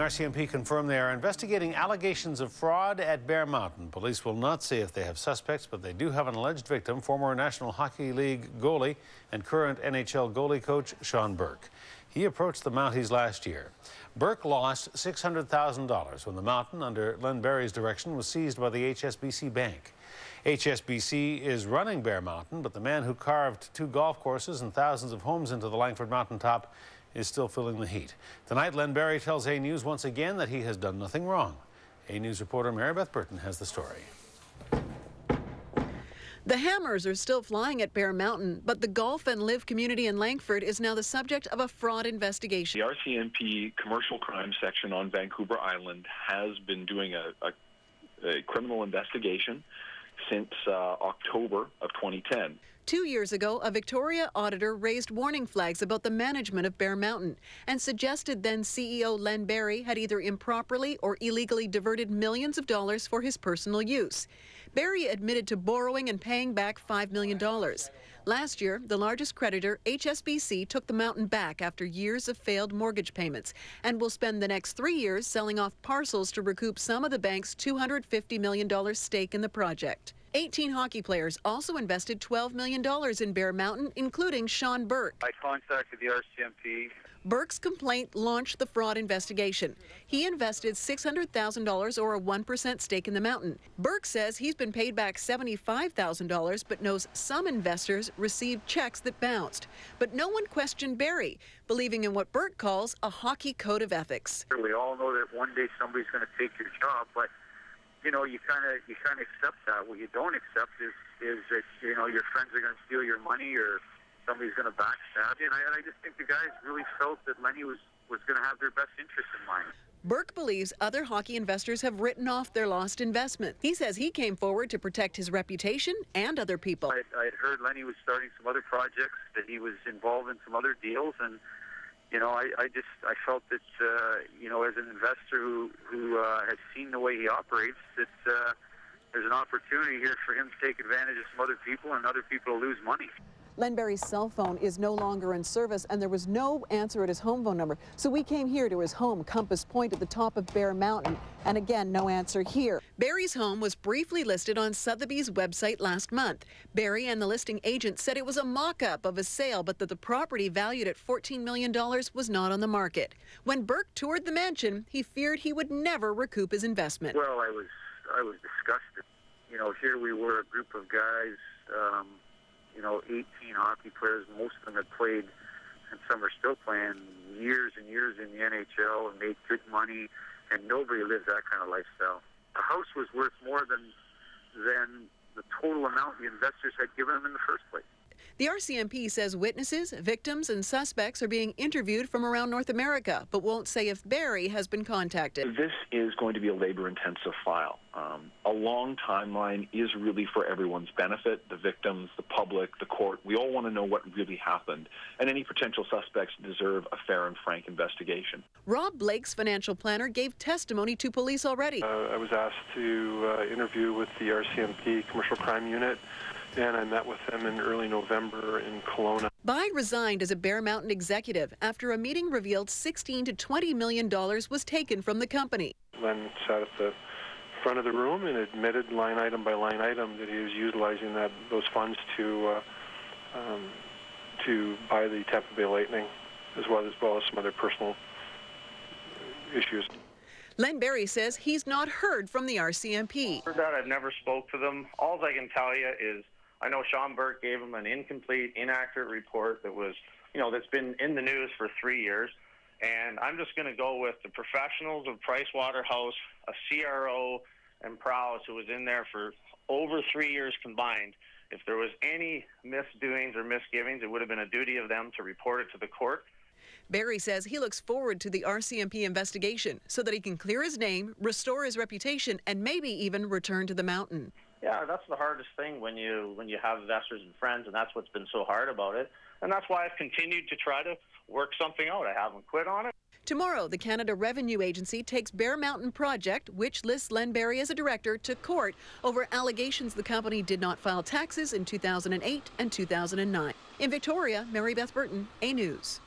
RCMP confirmed they are investigating allegations of fraud at Bear Mountain. Police will not say if they have suspects, but they do have an alleged victim, former National Hockey League goalie and current NHL goalie coach Sean Burke. He approached the Mounties last year. Burke lost $600,000 when the Mountain, under Len Barrie's direction, was seized by the HSBC Bank. HSBC is running Bear Mountain, but the man who carved 2 golf courses and thousands of homes into the Langford mountaintop is still feeling the heat. Tonight, Len Barrie tells A News once again that he has done nothing wrong. A News reporter Mary Beth Burton has the story. The hammers are still flying at Bear Mountain, but the golf and live community in Langford is now the subject of a fraud investigation. The RCMP commercial crime section on Vancouver Island has been doing a criminal investigation since October of 2010. 2 years ago, a Victoria auditor raised warning flags about the management of Bear Mountain and suggested then CEO Len Barrie had either improperly or illegally diverted millions of dollars for his personal use. Barrie admitted to borrowing and paying back $5 million. Last year, the largest creditor, HSBC, took the mountain back after years of failed mortgage payments and will spend the next 3 years selling off parcels to recoup some of the bank's $250 million stake in the project. 18 hockey players also invested $12 million in Bear Mountain, including Sean Burke. I contacted the RCMP. Burke's complaint launched the fraud investigation. He invested $600,000 or a 1% stake in the mountain. Burke says he's been paid back $75,000, but knows some investors received checks that bounced. But no one questioned Barrie, believing in what Burke calls a hockey code of ethics. We all know that one day somebody's going to take your job, but you know, you kind of accept that. What you don't accept is that, you know, your friends are going to steal your money or somebody's going to backstab you. And I just think the guys really felt that Lenny was going to have their best interest in mind. Burke believes other hockey investors have written off their lost investment. He says he came forward to protect his reputation and other people. I had heard Lenny was starting some other projects, that he was involved in some other deals, and you know, I felt that, you know, as an investor who has seen the way he operates, that there's an opportunity here for him to take advantage of some other people and other people to lose money. Len Barrie's cell phone is no longer in service, and there was no answer at his home phone number. So we came here to his home, Compass Point, at the top of Bear Mountain, and again, no answer here. Barrie's home was briefly listed on Sotheby's website last month. Barrie and the listing agent said it was a mock-up of a sale, but that the property valued at $14 million was not on the market. When Burke toured the mansion, he feared he would never recoup his investment. Well, I was disgusted. You know, here we were, a group of guys, you know, 18 hockey players, most of them had played, and some are still playing, years and years in the NHL and made good money, and nobody lives that kind of lifestyle. The house was worth more than the total amount the investors had given them in the first place. The RCMP says witnesses, victims, and suspects are being interviewed from around North America, but won't say if Barrie has been contacted. This is going to be a labor-intensive file. A long timeline is really for everyone's benefit, the victims, the public, the court. We all want to know what really happened, and any potential suspects deserve a fair and frank investigation. Rob Blake's financial planner gave testimony to police already. I was asked to interview with the RCMP Commercial Crime Unit, and I met with them in early November in Kelowna. Bai resigned as a Bear Mountain executive after a meeting revealed $16 to $20 million was taken from the company. Len sat at the front of the room and admitted line item by line item that he was utilizing those funds to buy the Tampa Bay Lightning, as well as some other personal issues. Len Barrie says he's not heard from the RCMP. Heard that, I've never spoke to them. All I can tell you is I know Sean Burke gave him an incomplete, inaccurate report that was, you know, that's been in the news for 3 years. And I'm just going to go with the professionals of Pricewaterhouse, a CRO, and Prowse, who was in there for over 3 years combined. If there was any misdoings or misgivings, it would have been a duty of them to report it to the court. Barrie says he looks forward to the RCMP investigation so that he can clear his name, restore his reputation, and maybe even return to the mountain. Yeah, that's the hardest thing when you have investors and friends, and that's what's been so hard about it. And that's why I've continued to try to work something out. I haven't quit on it. Tomorrow, the Canada Revenue Agency takes Bear Mountain Project, which lists Len Barrie as a director, to court over allegations the company did not file taxes in 2008 and 2009. In Victoria, Mary Beth Burton, A News.